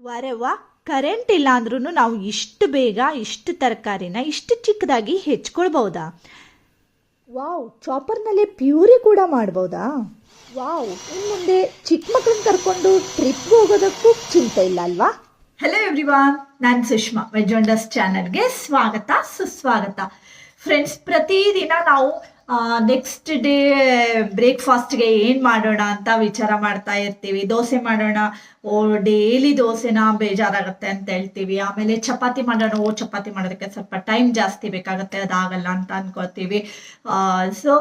ವಾರೆವ್ವ, current ಇಲ್ಲ ಅಂದ್ರೂ ನಾವು ಇಷ್ಟು ಬೇಗ ಇಷ್ಟು ತರಕಾರಿನ ಇಷ್ಟು ಚಿಕ್ಕದಾಗಿ ಹೆಚ್ಕೊಳ್ಬಹುದಾ? ವಾವ್, ಚಾಪರ್ನಲ್ಲಿ ಪ್ಯೂರಿ ಕೂಡ ಮಾಡ್ಬೋದಾ? ವಾವ್, ಇನ್ನು ಮುಂದೆ ಚಿಕ್ಕ ಮಕ್ಕಳನ್ನ ಕರ್ಕೊಂಡು ಟ್ರಿಪ್ಗೆ ಹೋಗೋದಕ್ಕೂ ಚಿಂತೆ ಇಲ್ಲ ಅಲ್ವಾ? ಹಲೋ ಎವ್ರಿವಾನ್, ನಾನು ಸುಷ್ಮಾ. ವೆಜ್ ವಂಡರ್ಸ್ ಚಾನಲ್ಗೆ ಸ್ವಾಗತ ಸುಸ್ವಾಗತ. ಫ್ರೆಂಡ್ಸ್, ಪ್ರತಿದಿನ ನಾವು ನೆಕ್ಸ್ಟ್ ಡೇ ಬ್ರೇಕ್ಫಾಸ್ಟ್ಗೆ ಏನು ಮಾಡೋಣ ಅಂತ ವಿಚಾರ ಮಾಡ್ತಾ ಇರ್ತೀವಿ. ದೋಸೆ ಮಾಡೋಣ, ಡೈಲಿ ದೋಸೆನ ಬೇಜಾರಾಗುತ್ತೆ ಅಂತ ಹೇಳ್ತೀವಿ. ಆಮೇಲೆ ಚಪಾತಿ ಮಾಡೋಣ, ಚಪಾತಿ ಮಾಡೋದಕ್ಕೆ ಸ್ವಲ್ಪ ಟೈಮ್ ಜಾಸ್ತಿ ಬೇಕಾಗುತ್ತೆ, ಅದಾಗಲ್ಲ ಅಂತ ಅನ್ಕೋತೀವಿ. ಸೊ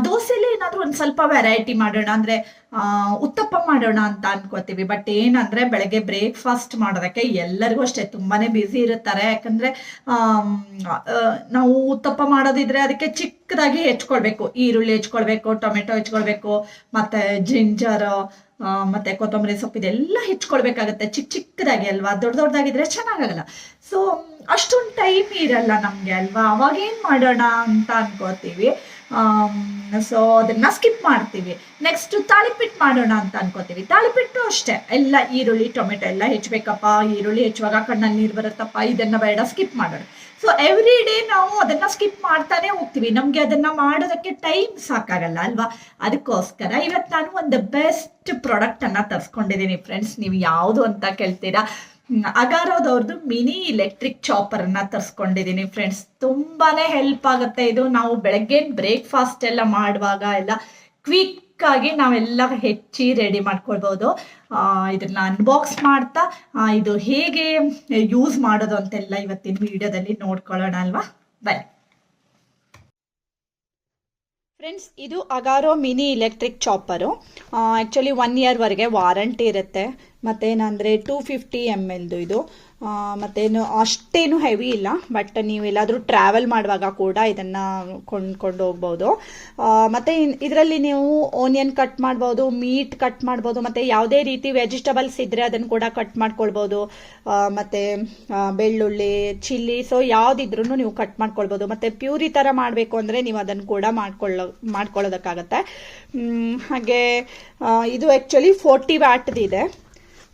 ದೋಸೆಲಿ ಏನಾದರೂ ಒಂದು ಸ್ವಲ್ಪ ವೆರೈಟಿ ಮಾಡೋಣ ಅಂದರೆ ಉತ್ತಪ್ಪ ಮಾಡೋಣ ಅಂತ ಅನ್ಕೋತೀವಿ. ಬಟ್ ಏನಂದ್ರೆ ಬೆಳಗ್ಗೆ ಬ್ರೇಕ್ಫಾಸ್ಟ್ ಮಾಡೋದಕ್ಕೆ ಎಲ್ಲರಿಗೂ ಅಷ್ಟೇ ತುಂಬಾನೇ ಬ್ಯುಸಿ ಇರುತ್ತಾರೆ. ಯಾಕಂದ್ರೆ ನಾವು ಉತ್ತಪ್ಪ ಮಾಡೋದಿದ್ರೆ ಅದಕ್ಕೆ ಚಿಕ್ಕದಾಗಿ ಹೆಚ್ಕೊಳ್ಬೇಕು, ಈರುಳ್ಳಿ ಹೆಚ್ಕೊಳ್ಬೇಕು, ಟೊಮೆಟೊ ಹೆಚ್ಕೊಳ್ಬೇಕು, ಮತ್ತೆ ಜಿಂಜರ್ ಮತ್ತೆ ಕೊತ್ತಂಬರಿ ಸೊಪ್ಪು ಇದೆಲ್ಲ ಹೆಚ್ಕೊಳ್ಬೇಕಾಗತ್ತೆ ಚಿಕ್ಕದಾಗಿ ಅಲ್ವಾ. ದೊಡ್ಡದಾಗಿದ್ರೆ ಚೆನ್ನಾಗಲ್ಲ. ಸೊ ಅಷ್ಟೊಂದು ಟೈಮ್ ಇರಲ್ಲ ನಮ್ಗೆ ಅಲ್ವಾ. ಅವಾಗ ಏನ್ ಮಾಡೋಣ ಅಂತ ಅನ್ಕೋತೀವಿ. ಸೊ ಅದನ್ನ ಸ್ಕಿಪ್ ಮಾಡ್ತೀವಿ. ನೆಕ್ಸ್ಟ್ ತಾಳಿಪಿಟ್ಟು ಮಾಡೋಣ ಅಂತ ಅನ್ಕೋತೀವಿ. ತಾಳಿಪಿಟ್ಟು ಅಷ್ಟೇ, ಎಲ್ಲ ಈರುಳ್ಳಿ ಟೊಮೆಟೊ ಎಲ್ಲ ಹೆಚ್ಚಬೇಕಪ್ಪ. ಈರುಳ್ಳಿ ಹೆಚ್ಚುವಾಗ ಕಣ್ಣಲ್ಲಿ ನೀರು ಬರುತ್ತಪ್ಪ, ಇದನ್ನ ಬೇಡ, ಸ್ಕಿಪ್ ಮಾಡೋಣ. ಸೊ ಎವ್ರಿ ಡೇ ನಾವು ಅದನ್ನ ಸ್ಕಿಪ್ ಮಾಡ್ತಾನೆ ಹೋಗ್ತೀವಿ. ನಮ್ಗೆ ಅದನ್ನ ಮಾಡೋದಕ್ಕೆ ಟೈಮ್ ಸಾಕಾಗಲ್ಲ ಅಲ್ವಾ. ಅದಕ್ಕೋಸ್ಕರ ಇವತ್ತು ನಾನು ಒಂದು ಬೆಸ್ಟ್ ಪ್ರಾಡಕ್ಟ್ ಅನ್ನ ತರಿಸ್ಕೊಂಡಿದ್ದೀನಿ ಫ್ರೆಂಡ್ಸ್. ನೀವು ಯಾವುದು ಅಂತ ಕೇಳ್ತೀರಾ? ಅಗಾರೋದವ್ರದ್ದು ಮಿನಿ ಇಲೆಕ್ಟ್ರಿಕ್ ಚಾಪರ್ ಅನ್ನ ತರಿಸ್ಕೊಂಡಿದ್ದೀನಿ ಫ್ರೆಂಡ್ಸ್. ತುಂಬಾನೇ ಹೆಲ್ಪ್ ಆಗುತ್ತೆ ಇದು. ನಾವು ಬೆಳಗ್ಗೆ ಬ್ರೇಕ್ಫಾಸ್ಟ್ ಎಲ್ಲ ಮಾಡುವಾಗ ಎಲ್ಲ ಕ್ವಿಕ್ ಆಗಿ ನಾವೆಲ್ಲ ಹೆಚ್ಚಿ ರೆಡಿ ಮಾಡ್ಕೊಳ್ಬಹುದು. ಇದನ್ನ ಅನ್ಬಾಕ್ಸ್ ಮಾಡ್ತಾ ಇದು ಹೇಗೆ ಯೂಸ್ ಮಾಡೋದು ಅಂತೆಲ್ಲ ಇವತ್ತಿನ ವಿಡಿಯೋದಲ್ಲಿ ನೋಡ್ಕೊಳ್ಳೋಣ ಅಲ್ವಾ. ಬನ್ನಿ ಫ್ರೆಂಡ್ಸ್, ಇದು Agaro mini electric chopper. Actually 1 ಇಯರ್ವರೆಗೆ ವಾರಂಟಿ ಇರುತ್ತೆ. ಮತ್ತೇನಂದರೆ 250 ml ಇದು. ಮತ್ತೇನು ಅಷ್ಟೇನು ಹೆವಿ ಇಲ್ಲ. ಬಟ್ ನೀವು ಎಲ್ಲಾದರೂ ಟ್ರಾವೆಲ್ ಮಾಡುವಾಗ ಕೂಡ ಇದನ್ನು ಕೊಂಡ್ಕೊಂಡು ಹೋಗ್ಬೋದು. ಮತ್ತು ಇದರಲ್ಲಿ ನೀವು ಓನಿಯನ್ ಕಟ್ ಮಾಡ್ಬೋದು, ಮೀಟ್ ಕಟ್ ಮಾಡ್ಬೋದು, ಮತ್ತು ಯಾವುದೇ ರೀತಿ ವೆಜಿಟಬಲ್ಸ್ ಇದ್ದರೆ ಅದನ್ನು ಕೂಡ ಕಟ್ ಮಾಡ್ಕೊಳ್ಬೋದು. ಮತ್ತು ಬೆಳ್ಳುಳ್ಳಿ, ಚಿಲ್ಲಿ, ಸೊ ಯಾವುದಿದ್ರೂ ನೀವು ಕಟ್ ಮಾಡ್ಕೊಳ್ಬೋದು. ಮತ್ತು ಪ್ಯೂರಿ ಥರ ಮಾಡಬೇಕು ಅಂದರೆ ನೀವು ಅದನ್ನು ಕೂಡ ಮಾಡ್ಕೊಳ್ಳೋದಕ್ಕಾಗತ್ತೆ. ಹಾಗೆ ಇದು ಆ್ಯಕ್ಚುಲಿ 40 ವ್ಯಾಟ್ದಿದೆ.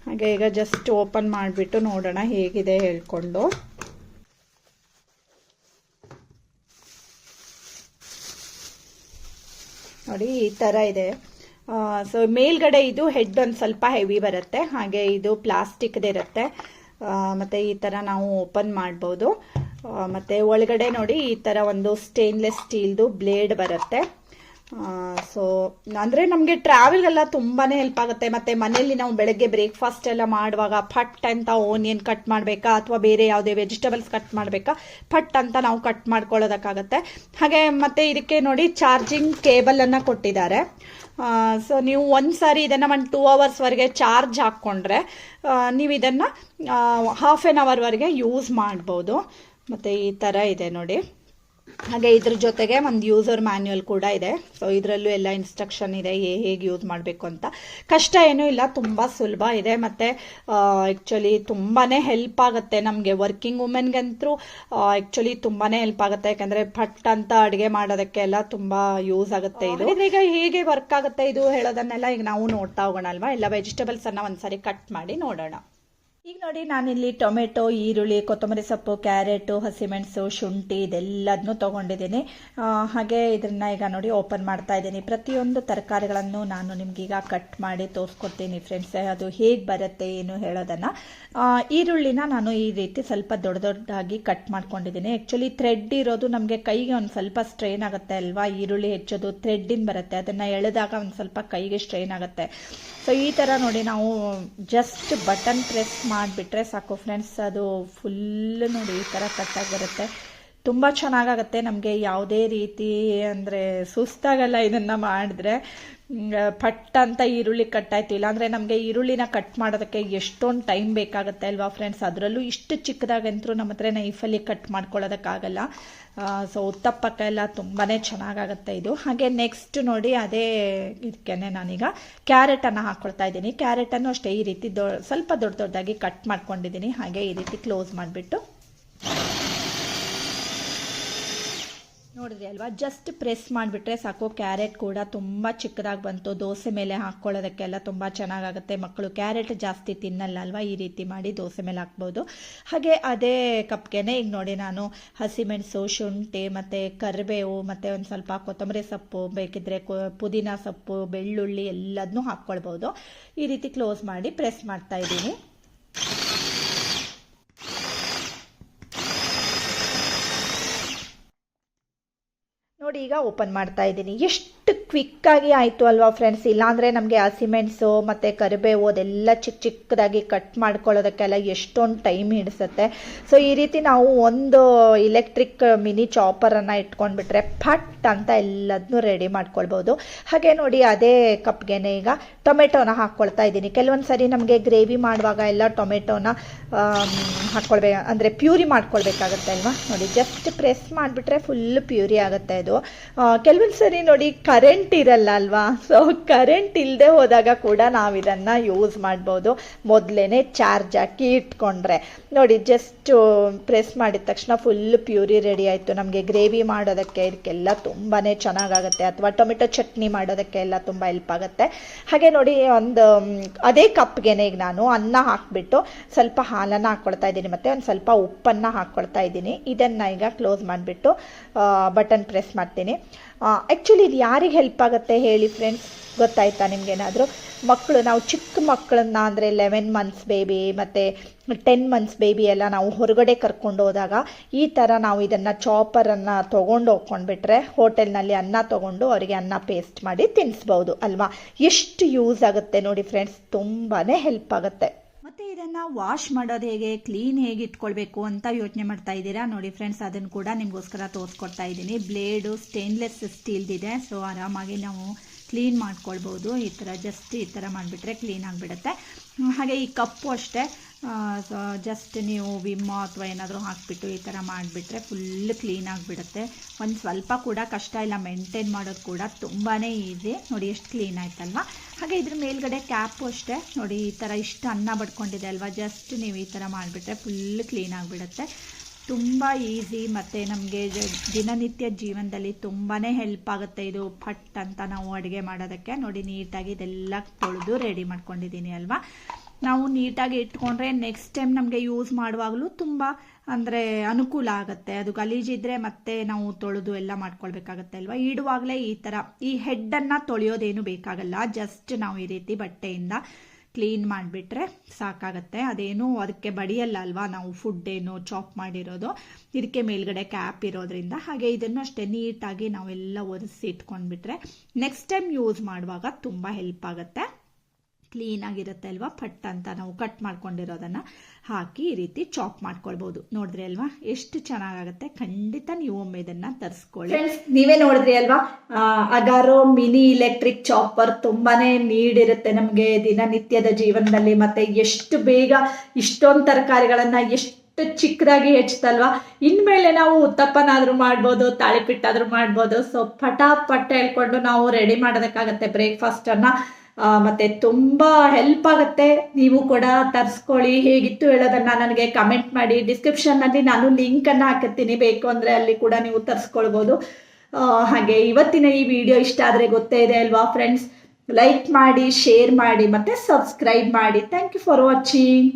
ಹಾಗೆ ಈಗ ಜಸ್ಟ್ ಓಪನ್ ಮಾಡಿಬಿಟ್ಟು ನೋಡೋಣ ಹೇಗಿದೆ ಹೇಳ್ಕೊಂಡು. ನೋಡಿ, ಈ ಥರ ಇದೆ. ಸೊ ಮೇಲ್ಗಡೆ ಇದು ಹೆಡ್ ಒಂದು ಸ್ವಲ್ಪ ಹೆವಿ ಬರುತ್ತೆ. ಹಾಗೆ ಇದು ಪ್ಲಾಸ್ಟಿಕ್ದು ಇರುತ್ತೆ. ಮತ್ತು ಈ ಥರ ನಾವು ಓಪನ್ ಮಾಡ್ಬೋದು. ಮತ್ತು ಒಳಗಡೆ ನೋಡಿ ಈ ಥರ ಒಂದು ಸ್ಟೇನ್ಲೆಸ್ ಸ್ಟೀಲ್ದು ಬ್ಲೇಡ್ ಬರುತ್ತೆ. ಸೊ ಅಂದರೆ ನಮಗೆ ಟ್ರಾವೆಲ್ಗೆಲ್ಲ ತುಂಬಾ ಹೆಲ್ಪ್ ಆಗುತ್ತೆ. ಮತ್ತು ಮನೆಯಲ್ಲಿ ನಾವು ಬೆಳಗ್ಗೆ ಬ್ರೇಕ್ಫಾಸ್ಟ್ ಎಲ್ಲ ಮಾಡುವಾಗ ಫಟ್ ಅಂತ ಓನಿಯನ್ ಕಟ್ ಮಾಡಬೇಕಾ ಅಥವಾ ಬೇರೆ ಯಾವುದೇ ವೆಜಿಟಬಲ್ಸ್ ಕಟ್ ಮಾಡಬೇಕಾ, ಫಟ್ ಅಂತ ನಾವು ಕಟ್ ಮಾಡ್ಕೊಳ್ಳೋದಕ್ಕಾಗತ್ತೆ. ಹಾಗೆ ಮತ್ತು ಇದಕ್ಕೆ ನೋಡಿ ಚಾರ್ಜಿಂಗ್ ಕೇಬಲನ್ನು ಕೊಟ್ಟಿದ್ದಾರೆ. ಸೊ ನೀವು ಒಂದು ಸಾರಿ ಇದನ್ನು 2 ಅವರ್ಸ್ವರೆಗೆ ಚಾರ್ಜ್ ಹಾಕ್ಕೊಂಡ್ರೆ ನೀವು ಇದನ್ನು ಹಾಫ್ ಆನ್ ಅವರ್ವರೆಗೆ ಯೂಸ್ ಮಾಡ್ಬೋದು. ಮತ್ತು ಈ ಥರ ಇದೆ ನೋಡಿ. ಹಾಗೆ ಇದ್ರ ಜೊತೆಗೆ ಒಂದು ಯೂಸರ್ ಮ್ಯಾನ್ಯುಯಲ್ ಕೂಡ ಇದೆ. ಸೊ ಇದರಲ್ಲೂ ಎಲ್ಲ ಇನ್ಸ್ಟ್ರಕ್ಷನ್ ಇದೆ ಹೇಗೆ ಯೂಸ್ ಮಾಡಬೇಕು ಅಂತ. ಕಷ್ಟ ಏನೂ ಇಲ್ಲ, ತುಂಬ ಸುಲಭ ಇದೆ. ಮತ್ತು ಆ್ಯಕ್ಚುಲಿ ತುಂಬಾ ಹೆಲ್ಪ್ ಆಗುತ್ತೆ ನಮಗೆ ವರ್ಕಿಂಗ್ ವುಮೆನ್ಗಂತೂ. ಆ್ಯಕ್ಚುಲಿ ತುಂಬಾ ಹೆಲ್ಪ್ ಆಗುತ್ತೆ. ಯಾಕಂದರೆ ಫಟ್ ಅಂತ ಅಡುಗೆ ಮಾಡೋದಕ್ಕೆ ಎಲ್ಲ ತುಂಬ ಯೂಸ್ ಆಗುತ್ತೆ ಇದು. ಈಗ ಹೇಗೆ ವರ್ಕ್ ಆಗುತ್ತೆ ಇದು ಹೇಳೋದನ್ನೆಲ್ಲ ಈಗ ನಾವು ನೋಡ್ತಾ ಹೋಗೋಣ ಅಲ್ವಾ. ಎಲ್ಲ ವೆಜಿಟೇಬಲ್ಸನ್ನು ಒಂದ್ಸರಿ ಕಟ್ ಮಾಡಿ ನೋಡೋಣ. ಈಗ ನೋಡಿ, ನಾನಿಲ್ಲಿ ಟೊಮೆಟೊ, ಈರುಳ್ಳಿ, ಕೊತ್ತಂಬರಿ ಸೊಪ್ಪು, ಕ್ಯಾರೆಟು, ಹಸಿಮೆಣಸು, ಶುಂಠಿ ಇದೆಲ್ಲದನ್ನೂ ತೊಗೊಂಡಿದ್ದೀನಿ. ಹಾಗೆ ಇದನ್ನು ಈಗ ನೋಡಿ ಓಪನ್ ಮಾಡ್ತಾ ಇದ್ದೀನಿ. ಪ್ರತಿಯೊಂದು ತರಕಾರಿಗಳನ್ನು ನಾನು ನಿಮಗೀಗ ಕಟ್ ಮಾಡಿ ತೋರಿಸ್ಕೊಡ್ತೀನಿ ಫ್ರೆಂಡ್ಸ್, ಅದು ಹೇಗೆ ಬರುತ್ತೆ ಏನು ಹೇಳೋದನ್ನು. ಈರುಳ್ಳಿನ ನಾನು ಈ ರೀತಿ ಸ್ವಲ್ಪ ದೊಡ್ಡದಾಗಿ ಕಟ್ ಮಾಡ್ಕೊಂಡಿದ್ದೀನಿ. ಆ್ಯಕ್ಚುಲಿ ಥ್ರೆಡ್ ಇರೋದು ನಮಗೆ ಕೈಗೆ ಒಂದು ಸ್ವಲ್ಪ ಸ್ಟ್ರೈನ್ ಆಗುತ್ತೆ ಅಲ್ವಾ. ಈರುಳ್ಳಿ ಹೆಚ್ಚೋದು ಥ್ರೆಡ್ಡಿನ ಬರುತ್ತೆ, ಅದನ್ನು ಎಳೆದಾಗ ಒಂದು ಸ್ವಲ್ಪ ಕೈಗೆ ಸ್ಟ್ರೈನ್ ಆಗುತ್ತೆ. ಸೊ ಈ ಥರ ನೋಡಿ ನಾವು ಜಸ್ಟ್ ಬಟನ್ ಪ್ರೆಸ್ ಮಾಡಿಬಿಟ್ರೆ ಸಾಕು ಫ್ರೆಂಡ್ಸ್, ಅದು ಫುಲ್ ನೋಡಿ ಈ ಥರ ಕಟ್ಟಾಗಿ ಬರುತ್ತೆ. ತುಂಬ ಚೆನ್ನಾಗಾಗತ್ತೆ. ನಮಗೆ ಯಾವುದೇ ರೀತಿ ಅಂದರೆ ಸುಸ್ತಾಗಲ್ಲ ಇದನ್ನು ಮಾಡಿದ್ರೆ. ಪಟ್ ಅಂತ ಈರುಳ್ಳಿ ಕಟ್ಟಾಯ್ತು. ಇಲ್ಲಾಂದರೆ ನಮಗೆ ಈರುಳ್ಳಿನ ಕಟ್ ಮಾಡೋದಕ್ಕೆ ಎಷ್ಟೊಂದು ಟೈಮ್ ಬೇಕಾಗುತ್ತೆ ಅಲ್ವಾ ಫ್ರೆಂಡ್ಸ್. ಅದರಲ್ಲೂ ಇಷ್ಟು ಚಿಕ್ಕದಾಗಂತೂ ನಮ್ಮ ಹತ್ರ ನೈಫಲ್ಲಿ ಕಟ್ ಮಾಡ್ಕೊಳ್ಳೋದಕ್ಕಾಗಲ್ಲ. ಸೊ ಉತ್ತಪ್ಪಕ್ಕೆಲ್ಲ ತುಂಬಾ ಚೆನ್ನಾಗಾಗುತ್ತೆ ಇದು. ಹಾಗೆ ನೆಕ್ಸ್ಟ್ ನೋಡಿ, ಅದೇ ಇದಕ್ಕೆ ನಾನೀಗ ಕ್ಯಾರೆಟನ್ನು ಹಾಕ್ಕೊಳ್ತಾ ಇದ್ದೀನಿ. ಕ್ಯಾರೆಟನ್ನು ಅಷ್ಟೇ ಈ ರೀತಿ ಸ್ವಲ್ಪ ದೊಡ್ಡದಾಗಿ ಕಟ್ ಮಾಡ್ಕೊಂಡಿದ್ದೀನಿ. ಹಾಗೆ ಈ ರೀತಿ ಕ್ಲೋಸ್ ಮಾಡಿಬಿಟ್ಟು ನೋಡಿದ್ರಿ ಅಲ್ವಾ, ಜಸ್ಟ್ ಪ್ರೆಸ್ ಮಾಡಿಬಿಟ್ರೆ ಸಾಕು. ಕ್ಯಾರೆಟ್ ಕೂಡ ತುಂಬ ಚಿಕ್ಕದಾಗಿ ಬಂತು. ದೋಸೆ ಮೇಲೆ ಹಾಕ್ಕೊಳ್ಳೋದಕ್ಕೆಲ್ಲ ತುಂಬ ಚೆನ್ನಾಗಾಗುತ್ತೆ. ಮಕ್ಕಳು ಕ್ಯಾರೆಟ್ ಜಾಸ್ತಿ ತಿನ್ನಲ್ಲ ಅಲ್ವಾ, ಈ ರೀತಿ ಮಾಡಿ ದೋಸೆ ಮೇಲೆ ಹಾಕ್ಬೋದು. ಹಾಗೆ ಅದೇ ಕಪ್ಗೆನೆ ಈಗ ನೋಡಿ ನಾನು ಹಸಿಮೆಣಸು, ಶುಂಠಿ ಮತ್ತು ಕರಿಬೇವು ಮತ್ತು ಒಂದು ಸ್ವಲ್ಪ ಕೊತ್ತಂಬರಿ ಸೊಪ್ಪು, ಬೇಕಿದ್ರೆ ಪುದೀನ ಸೊಪ್ಪು, ಬೆಳ್ಳುಳ್ಳಿ ಎಲ್ಲದನ್ನೂ ಹಾಕ್ಕೊಳ್ಬೋದು. ಈ ರೀತಿ ಕ್ಲೋಸ್ ಮಾಡಿ ಪ್ರೆಸ್ ಮಾಡ್ತಾ ಇದ್ದೀನಿ. ನೋಡಿ ಈಗ ಓಪನ್ ಮಾಡ್ತಾ ಇದ್ದೀನಿ. ಎಷ್ಟು ಕ್ವಿಕ್ಕಾಗಿ ಆಯಿತು ಅಲ್ವಾ ಫ್ರೆಂಡ್ಸ್. ಇಲ್ಲಾಂದರೆ ನಮಗೆ ಹಸಿಮೆಣಸು ಮತ್ತು ಕರಿಬೇವು ಅದೆಲ್ಲ ಚಿಕ್ಕದಾಗಿ ಕಟ್ ಮಾಡ್ಕೊಳ್ಳೋದಕ್ಕೆಲ್ಲ ಎಷ್ಟೊಂದು ಟೈಮ್ ಹಿಡಿಸುತ್ತೆ. ಸೊ ಈ ರೀತಿ ನಾವು ಒಂದು ಇಲೆಕ್ಟ್ರಿಕ್ ಮಿನಿ ಚಾಪರನ್ನು ಇಟ್ಕೊಂಡ್ಬಿಟ್ರೆ ಫಟ್ ಅಂತ ಎಲ್ಲದನ್ನೂ ರೆಡಿ ಮಾಡ್ಕೊಳ್ಬೋದು. ಹಾಗೆ ನೋಡಿ ಅದೇ ಕಪ್ಗೆನೆ ಈಗ ಟೊಮೆಟೊನ ಹಾಕ್ಕೊಳ್ತಾ ಇದ್ದೀನಿ. ಕೆಲವೊಂದು ಸರಿ ನಮಗೆ ಗ್ರೇವಿ ಮಾಡುವಾಗ ಎಲ್ಲ ಟೊಮೆಟೊನ ಅಂದರೆ ಪ್ಯೂರಿ ಮಾಡ್ಕೊಳ್ಬೇಕಾಗತ್ತೆ ಅಲ್ವಾ. ನೋಡಿ ಜಸ್ಟ್ ಪ್ರೆಸ್ ಮಾಡಿಬಿಟ್ರೆ ಫುಲ್ ಪ್ಯೂರಿ ಆಗುತ್ತೆ ಇದು. ಕೆಲವೊಂದು ಸರಿ ನೋಡಿ ಕರೆಂಟ್ ಇರಲ್ಲ ಅಲ್ವಾ. ಸೊ ಕರೆಂಟ್ ಇಲ್ಲದೆ ಹೋದಾಗ ಕೂಡ ನಾವು ಇದನ್ನು ಯೂಸ್ ಮಾಡ್ಬೋದು. ಮೊದಲೇ ಚಾರ್ಜ್ ಹಾಕಿ ಇಟ್ಕೊಂಡ್ರೆ ನೋಡಿ ಜಸ್ಟ್ ಪ್ರೆಸ್ ಮಾಡಿದ ತಕ್ಷಣ ಫುಲ್ ಪ್ಯೂರಿ ರೆಡಿ ಆಯಿತು. ನಮಗೆ ಗ್ರೇವಿ ಮಾಡೋದಕ್ಕೆ ಇದಕ್ಕೆಲ್ಲ ತುಂಬಾ ಚೆನ್ನಾಗಾಗುತ್ತೆ, ಅಥವಾ ಟೊಮೆಟೊ ಚಟ್ನಿ ಮಾಡೋದಕ್ಕೆ ಎಲ್ಲ ತುಂಬ ಹೆಲ್ಪ್ ಆಗುತ್ತೆ. ಹಾಗೆ ನೋಡಿ ಅದೇ ಕಪ್ಗೆನೆ ಈಗ ನಾನು ಅನ್ನ ಹಾಕಿಬಿಟ್ಟು ಸ್ವಲ್ಪ ಹಾಲನ್ನು ಹಾಕ್ಕೊಳ್ತಾ ಇದ್ದೀನಿ, ಮತ್ತು ಒಂದು ಸ್ವಲ್ಪ ಉಪ್ಪನ್ನು ಹಾಕ್ಕೊಳ್ತಾ ಇದ್ದೀನಿ. ಇದನ್ನು ಈಗ ಕ್ಲೋಸ್ ಮಾಡಿಬಿಟ್ಟು ಬಟನ್ ಪ್ರೆಸ್ ಮಾಡ್ತೀನಿ. ಆ್ಯಕ್ಚುಲಿ ಇದು ಯಾರಿಗೆ ಹೆಲ್ಪ್ ಆಗುತ್ತೆ ಹೇಳಿ ಫ್ರೆಂಡ್ಸ್, ಗೊತ್ತಾಯ್ತಾ ನಿಮಗೇನಾದರೂ? ಮಕ್ಕಳು, ನಾವು ಚಿಕ್ಕ ಮಕ್ಕಳನ್ನ ಅಂದರೆ 11 ಮಂತ್ಸ್ ಬೇಬಿ ಮತ್ತು 10 ಮಂತ್ಸ್ ಬೇಬಿ ಎಲ್ಲ ನಾವು ಹೊರಗಡೆ ಕರ್ಕೊಂಡು ಹೋದಾಗ ಈ ಥರ ನಾವು ಇದನ್ನು ಚಾಪರನ್ನು ತೊಗೊಂಡು ಹೋಗ್ಕೊಂಡ್ಬಿಟ್ರೆ ಹೋಟೆಲ್ನಲ್ಲಿ ಅನ್ನ ತೊಗೊಂಡು ಅವರಿಗೆ ಅನ್ನ ಪೇಸ್ಟ್ ಮಾಡಿ ತಿನ್ನಿಸ್ಬೋದು ಅಲ್ವಾ. ಎಷ್ಟು ಯೂಸ್ ಆಗುತ್ತೆ ನೋಡಿ ಫ್ರೆಂಡ್ಸ್, ತುಂಬಾ ಹೆಲ್ಪ್ ಆಗುತ್ತೆ. ಮತ್ತು ಇದನ್ನು ವಾಶ್ ಮಾಡೋದು ಹೇಗೆ, ಕ್ಲೀನ್ ಹೇಗೆ ಇಟ್ಕೊಳ್ಬೇಕು ಅಂತ ಯೋಚನೆ ಮಾಡ್ತಾ ಇದ್ದೀರಾ ನೋಡಿ ಫ್ರೆಂಡ್ಸ್, ಅದನ್ನು ಕೂಡ ನಿಮಗೋಸ್ಕರ ತೋರಿಸ್ಕೊಡ್ತಾ ಇದ್ದೀನಿ. Blade stainless ಸ್ಟೀಲ್ದಿದೆ. ಸೊ ಆರಾಮಾಗಿ ನಾವು ಕ್ಲೀನ್ ಮಾಡ್ಕೊಳ್ಬೋದು. ಈ ಥರ ಜಸ್ಟ್ ಈ ಥರ ಮಾಡಿಬಿಟ್ರೆ ಕ್ಲೀನ್ ಆಗಿಬಿಡುತ್ತೆ. ಹಾಗೆ ಈ ಕಪ್ಪು ಅಷ್ಟೇ, ಜಸ್ಟ್ ನೀವು ವಿಮ್ ಅಥವಾ ಏನಾದರೂ ಹಾಕಿಬಿಟ್ಟು ಈ ಥರ ಮಾಡಿಬಿಟ್ರೆ ಫುಲ್ ಕ್ಲೀನ್ ಆಗಿಬಿಡುತ್ತೆ. ಒಂದು ಸ್ವಲ್ಪ ಕೂಡ ಕಷ್ಟ ಇಲ್ಲ, ಮೇಂಟೈನ್ ಮಾಡೋದು ಕೂಡ ತುಂಬಾ ಈಸಿ. ನೋಡಿ ಎಷ್ಟು ಕ್ಲೀನ್ ಆಯ್ತಲ್ವಾ. ಹಾಗೆ ಇದ್ರ ಮೇಲ್ಗಡೆ ಕ್ಯಾಪು ಅಷ್ಟೇ ನೋಡಿ, ಈ ಥರ ಇಷ್ಟು ಅನ್ನ ಬಡ್ಕೊಂಡಿದೆ ಅಲ್ವಾ, ಜಸ್ಟ್ ನೀವು ಈ ಥರ ಮಾಡಿಬಿಟ್ರೆ ಫುಲ್ ಕ್ಲೀನ್ ಆಗಿಬಿಡುತ್ತೆ. ತುಂಬ ಈಸಿ ಮತ್ತು ನಮಗೆ ದಿನನಿತ್ಯ ಜೀವನದಲ್ಲಿ ತುಂಬಾ ಹೆಲ್ಪ್ ಆಗುತ್ತೆ ಇದು. ಫಟ್ ಅಂತ ನಾವು ಅಡುಗೆ ಮಾಡೋದಕ್ಕೆ ನೋಡಿ ನೀಟಾಗಿ ಇದೆಲ್ಲ ತೊಳೆದು ರೆಡಿ ಮಾಡ್ಕೊಂಡಿದ್ದೀನಿ ಅಲ್ವಾ. ನಾವು ನೀಟಾಗಿ ಇಟ್ಕೊಂಡ್ರೆ ನೆಕ್ಸ್ಟ್ ಟೈಮ್ ನಮಗೆ ಯೂಸ್ ಮಾಡುವಾಗಲೂ ತುಂಬ ಅಂದರೆ ಅನುಕೂಲ ಆಗುತ್ತೆ. ಅದು ಗಲೀಜಿದ್ರೆ ಮತ್ತೆ ನಾವು ತೊಳೆದು ಎಲ್ಲ ಮಾಡ್ಕೊಳ್ಬೇಕಾಗತ್ತೆ ಅಲ್ವಾ. ಇಡುವಾಗಲೇ ಈ ಥರ ಈ ಹೆಡ್ಡನ್ನು ತೊಳೆಯೋದೇನು ಬೇಕಾಗಲ್ಲ, ಜಸ್ಟ್ ನಾವು ಈ ರೀತಿ ಬಟ್ಟೆಯಿಂದ ಕ್ಲೀನ್ ಮಾಡಿಬಿಟ್ರೆ ಸಾಕಾಗತ್ತೆ. ಅದೇನು ಅದಕ್ಕೆ ಬಡಿಯಲ್ಲ ಅಲ್ವಾ, ನಾವು ಫುಡ್ ಏನು ಚಾಪ್ ಮಾಡಿರೋದು, ಇದಕ್ಕೆ ಮೇಲ್ಗಡೆ ಕ್ಯಾಪ್ ಇರೋದ್ರಿಂದ. ಹಾಗೆ ಇದನ್ನು ಅಷ್ಟೇ ನೀಟಾಗಿ ನಾವೆಲ್ಲ ಒರೆಸಿ ಇಟ್ಕೊಂಡ್ಬಿಟ್ರೆ ನೆಕ್ಸ್ಟ್ ಟೈಮ್ ಯೂಸ್ ಮಾಡುವಾಗ ತುಂಬ ಹೆಲ್ಪ್ ಆಗುತ್ತೆ. ಕ್ಲೀನಾಗಿರುತ್ತೆ ಅಲ್ವಾ. ಫಟ್ ಅಂತ ನಾವು ಕಟ್ ಮಾಡ್ಕೊಂಡಿರೋದನ್ನು ಹಾಕಿ ಈ ರೀತಿ ಚಾಪ್ ಮಾಡ್ಕೊಳ್ಬೋದು. ನೋಡಿದ್ರಿ ಅಲ್ವಾ ಎಷ್ಟು ಚೆನ್ನಾಗಾಗುತ್ತೆ. ಖಂಡಿತ ನೀವು ಒಮ್ಮೆ ಇದನ್ನು ತರಿಸ್ಕೊಳ್ಳಿ ಫ್ರೆಂಡ್ಸ್. ನೀವೇ ನೋಡಿದ್ರಿ ಅಲ್ವಾ, ಅಗಾರೋ ಮಿನಿ ಇಲೆಕ್ಟ್ರಿಕ್ ಚಾಪರ್ ತುಂಬಾ ನೀಡಿರುತ್ತೆ ನಮಗೆ ದಿನನಿತ್ಯದ ಜೀವನದಲ್ಲಿ. ಮತ್ತು ಎಷ್ಟು ಬೇಗ ಇಷ್ಟೊಂದು ತರಕಾರಿಗಳನ್ನು ಎಷ್ಟು ಚಿಕ್ಕದಾಗಿ ಹೆಚ್ಚುತ್ತಲ್ವಾ. ಇನ್ಮೇಲೆ ನಾವು ಉತ್ತಪ್ಪನಾದರೂ ಮಾಡ್ಬೋದು, ತಾಳಿಪಿಟ್ಟಾದರೂ ಮಾಡ್ಬೋದು. ಸೊ ಪಟ ಹೇಳ್ಕೊಂಡು ನಾವು ರೆಡಿ ಮಾಡೋದಕ್ಕಾಗತ್ತೆ ಬ್ರೇಕ್ಫಾಸ್ಟನ್ನು. ಮತ್ತು ತುಂಬ ಹೆಲ್ಪ್ ಆಗುತ್ತೆ. ನೀವು ಕೂಡ ತರಿಸ್ಕೊಳ್ಳಿ. ಹೇಗಿತ್ತು ಹೇಳೋದನ್ನು ನನಗೆ ಕಮೆಂಟ್ ಮಾಡಿ. ಡಿಸ್ಕ್ರಿಪ್ಷನ್ನಲ್ಲಿ ನಾನು ಲಿಂಕನ್ನು ಹಾಕಿರ್ತೀನಿ, ಬೇಕು ಅಂದರೆ ಅಲ್ಲಿ ಕೂಡ ನೀವು ತರಿಸ್ಕೊಳ್ಬೋದು. ಹಾಗೆ ಇವತ್ತಿನ ಈ ವಿಡಿಯೋ ಇಷ್ಟ ಆದರೆ ಗೊತ್ತೇ ಇದೆ ಅಲ್ವಾ ಫ್ರೆಂಡ್ಸ್, ಲೈಕ್ ಮಾಡಿ, ಶೇರ್ ಮಾಡಿ ಮತ್ತು ಸಬ್ಸ್ಕ್ರೈಬ್ ಮಾಡಿ. Thank you for watching.